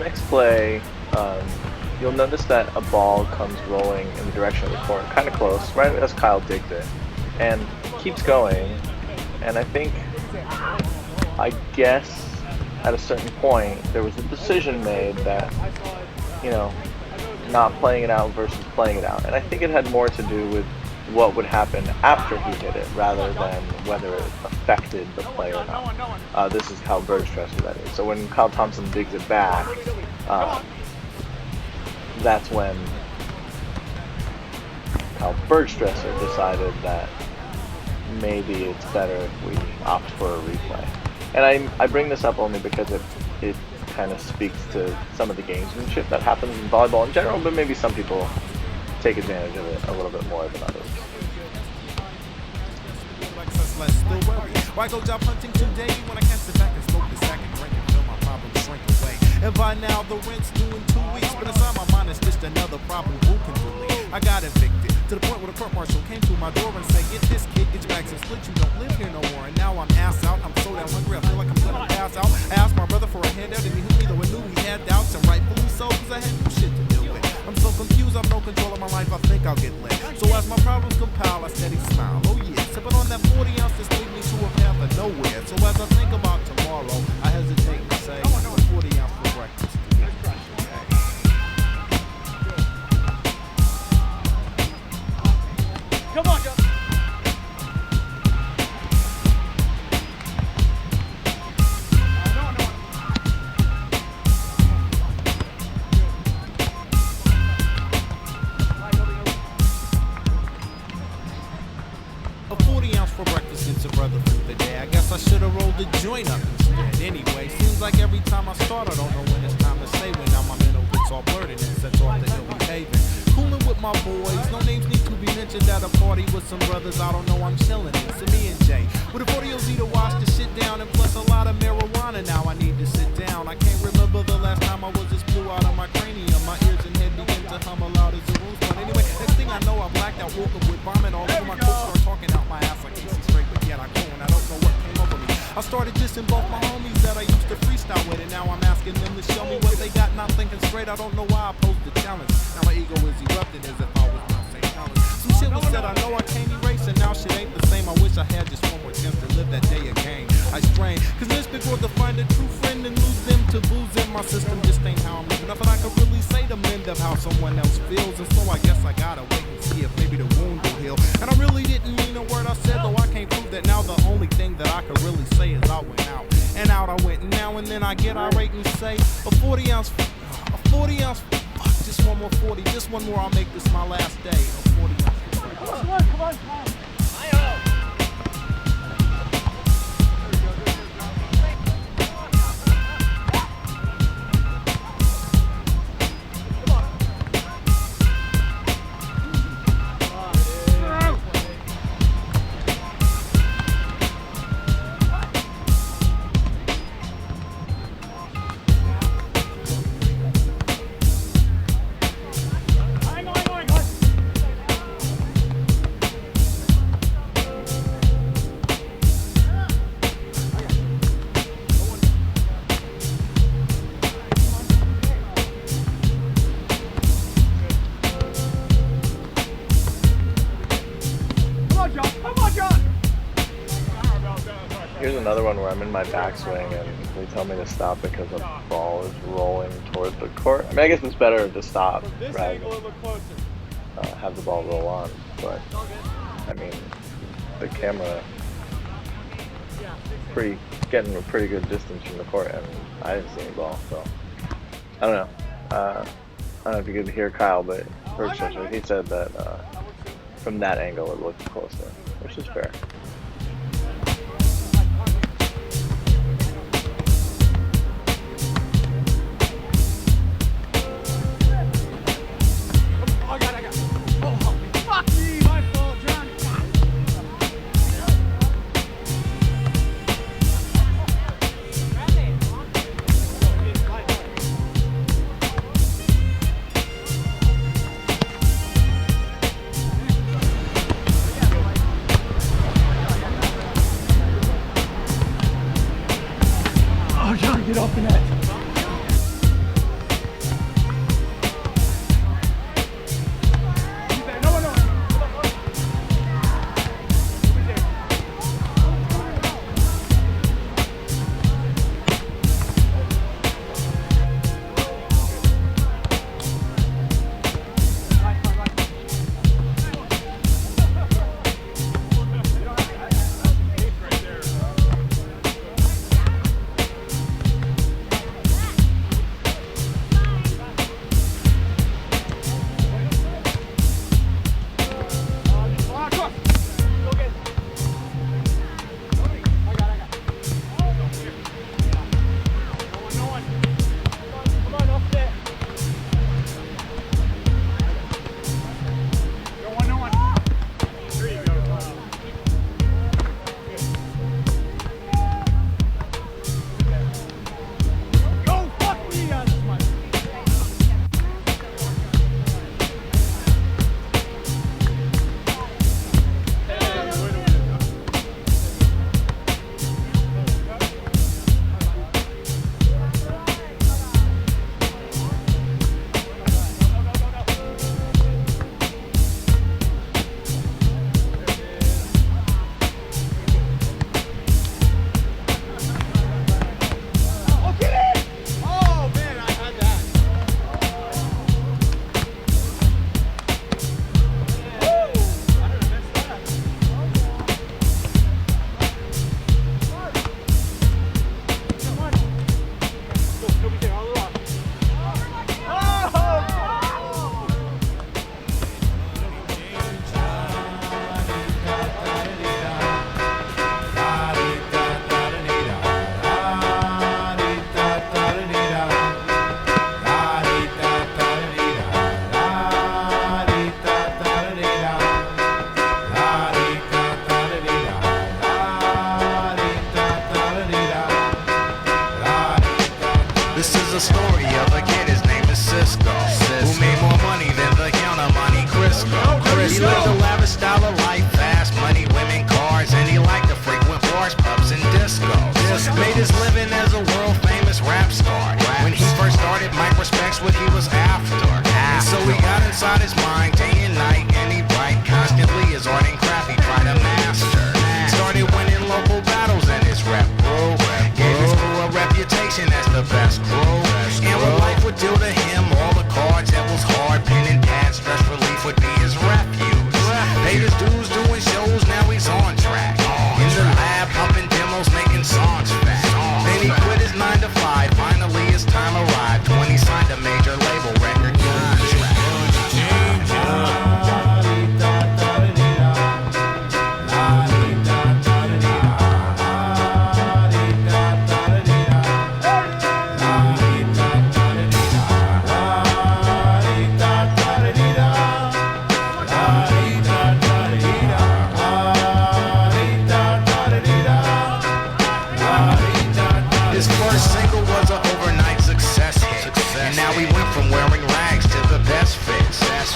next play, you'll notice that a ball comes rolling in the direction of the court, kind of close, right as Kyle digs it, and keeps going. And I guess at a certain point, there was a decision made that, you know, not playing it out versus playing it out. And I think it had more to do with what would happen after he hit it rather than whether it affected the play or not. This is Kyle Bergstresser, that is. So when Kyle Thompson digs it back, that's when Kyle Bergstresser decided that maybe it's better if we opt for a replay. And I bring this up only because it kind of speaks to some of the gamesmanship that happens in volleyball in general, but maybe some people take advantage of it a little bit more than others. Why go job hunting today when I can't sit back and smoke the sack and drink until my problems shrink away? And by now the rent's due in 2 weeks, but inside my mind it's just another problem. Who can relate? I got evicted to the point where the court marshal came to my door and said, "Get this kid, get your bags and split. You don't live here no more." And now I'm ass out. I'm so damn hungry. I feel like I'm gonna pass out. I asked my brother for a handout and he hit me though I knew he had doubts, and rightfully so, cause I had no shit to deal with. I'm so confused, I've no control of my life. I think I'll get lit. So as my problems compile, I steady smile. Oh yeah, sipping on that 40 ounce that's lead me to a path of nowhere. So as I think about tomorrow, I hesitate to say 40 ounce for breakfast. Come on, Joe. A 40 ounce for breakfast gets a brother through the day. I guess I should have rolled the joint up instead. Anyway, seems like every time I start, I don't know when it's time to say when. Now my mental gets all blurred and it sets off the ill behavior. Cooling with my boys, no names need to be mentioned at a party with some brothers. I don't know, I'm chilling. It's me and Jay with a 40 OZ to wash the shit down and plus a lot of marijuana. Now I need to sit down. I can't remember the last time I was this blue out of my cranium. My ears and head begin to hum aloud as the room's fun. Anyway, next thing I know, I blacked out, woke up with vomit all over my coat, start talking out my ass like AC straight, but yet I go and I don't know what came over me. I started dissing both my homies that I used to freestyle with, and now I'm asking them to show me what they got, not thinking straight. I don't know why I posed the challenge. Now my ego is erupting as if I was not saying challenge. Some shit was said I know I can't erase, and now shit ain't the same. I wish I had just one more chance to live that day again. I strain, cause this before to find a true friend and lose them to booze in my system just ain't how I'm living. Nothing I could really say to mend of how someone else feels, and so I guess I gotta wait and see if maybe the wound will heal. And I really didn't mean a word I said, though I can't prove that now. The only thing that I could really say is I went out, and out I went, and now and then I get irate and say a 40 ounce, fuck, just one more 40, just one more, I'll make this my last day. A 40 ounce. Come on, come on. Here's another one where I'm in my backswing and they tell me to stop because the ball is rolling toward the court. I mean, I guess it's better to stop rather than have the ball roll on, but I mean, the camera getting a pretty good distance from the court, and I didn't see any ball, so I don't know. I don't know if you could hear Kyle, but Bergstresser, he said that from that angle it looked closer, which is fair.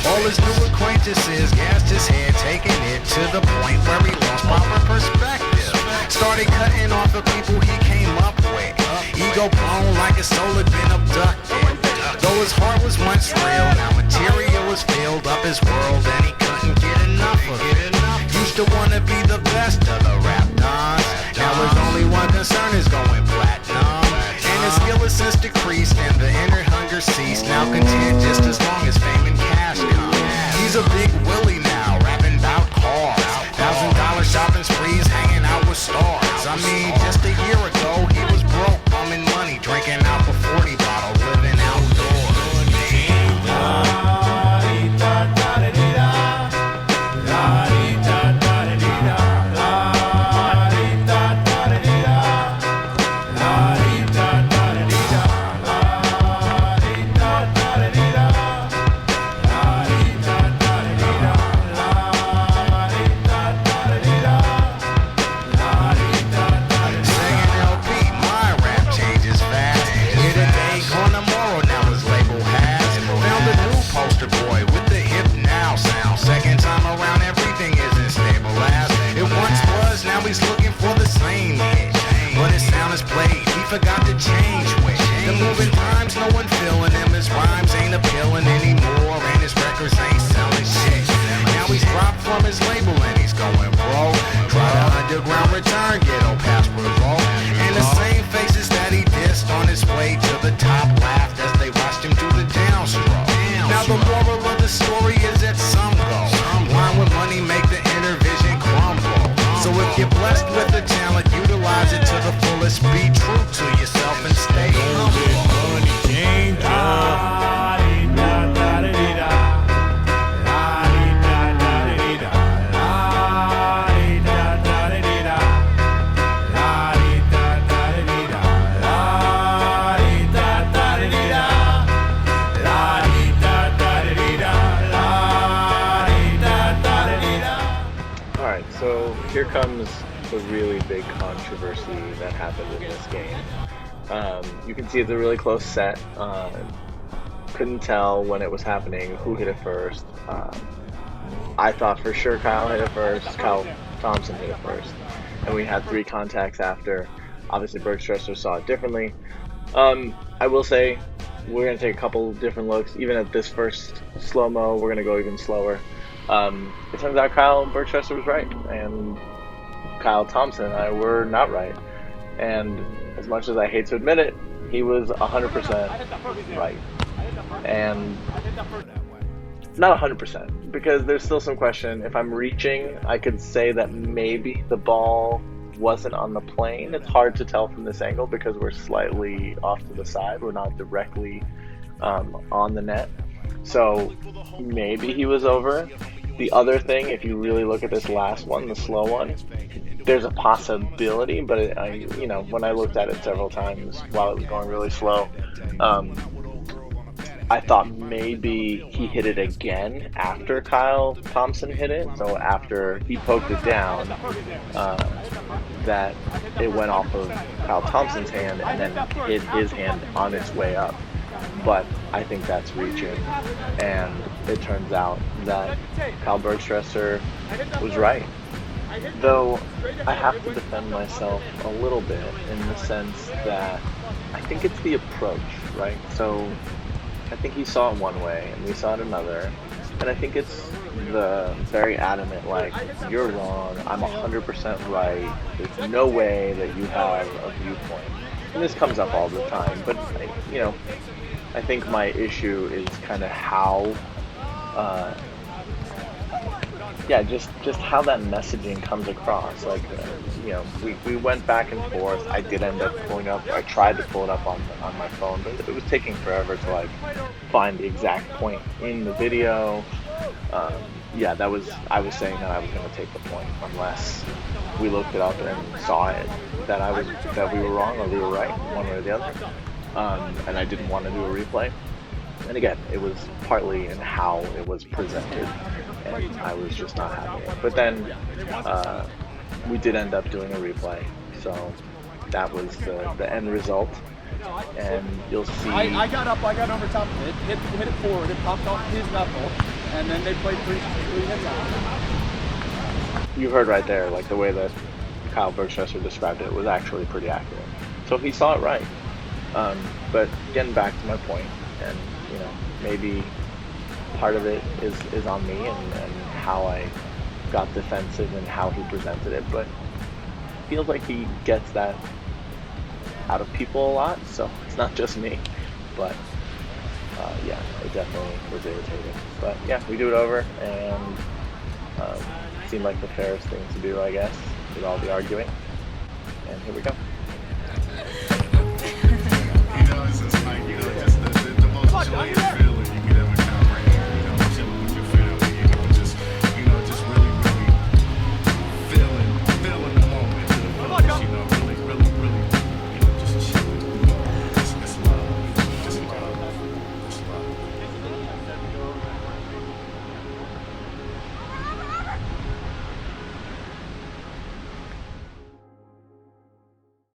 All his new acquaintances gassed his head, taking it to the point where he lost proper perspective. Started cutting off the people he came up with. Ego blown like his soul had been abducted. Though his heart was once real, now material was filled up his world and he couldn't get enough of it. Used to wanna be the best of the rap dons. Now his only one concern is going platinum. And his skill has since decreased and the inner hunger ceased. Now content just as long as fame and cash come. He's a big Willie now, rapping about cars. $1,000 shopping sprees, hanging out with stars. I mean, just a year ago he was broke, bumming money, drinking out the 40 bottle, living outdoors. He's looking for the same hit, but his sound is played, he forgot to change with the moving times, no one feeling him, his rhymes ain't appealing anymore, and his records ain't selling shit. Now he's dropped from his label and he's going broke. Try to underground return, ghetto password roll, and the same faces that he dissed on his way to the top laughed as they watched him do the downstroke. Now the moral of the story is that some go blind with money, make the inner vision crumble. So if you're blessed with the talent, utilize it to the fullest. Be true to yourself and stay humble. So here comes the really big controversy that happened in this game. You can see it's a really close set. Couldn't tell when it was happening who hit it first. I thought for sure Kyle hit it first, Kyle Thompson hit it first, and we had 3 contacts after. Obviously Bergstresser saw it differently. I will say we're going to take a couple different looks. Even at this first slow-mo, we're going to go even slower. It turns out Kyle Bergstresser was right, and Kyle Thompson and I were not right. And as much as I hate to admit it, he was 100% right. And not 100%, because there's still some question. If I'm reaching, I could say that maybe the ball wasn't on the plane. It's hard to tell from this angle because we're slightly off to the side. We're not directly on the net. So maybe he was over. The other thing, if you really look at this last one, the slow one, there's a possibility, but when I looked at it several times while it was going really slow, I thought maybe he hit it again after Kyle Thompson hit it. So after he poked it down, that it went off of Kyle Thompson's hand and then hit his hand on its way up. But I think that's reaching, and it turns out that Kyle Bergstresser was right. Though I have to defend myself a little bit in the sense that I think it's the approach, right? So I think he saw it one way and we saw it another, and I think it's the very adamant, like, you're wrong, I'm 100% right, there's no way that you have a viewpoint. And this comes up all the time, but I think my issue is kind of how, just how that messaging comes across. Like, we went back and forth. I did end up I tried to pull it up on my phone, but it was taking forever to find the exact point in the video. I was saying that I was going to take the point unless we looked it up and saw it that we were wrong or we were right, one way or the other. And I didn't want to do a replay. And again, it was partly in how it was presented, and I was just not having it. But then we did end up doing a replay, so that was the end result. And you'll see. I got over top of it, hit it forward, it popped off his knuckle. and then they played three hits on it. You heard right there, like the way that Kyle Bergstresser described it was actually pretty accurate. So he saw it right. But getting back to my point, and you know, maybe part of it is on me and how I got defensive and how he presented it, but it feels like he gets that out of people a lot, so it's not just me. But yeah, it definitely was irritating. But yeah, we do it over, and it seemed like the fairest thing to do, I guess, with all the arguing. And here we go. It's just like, just the most joyous feeling.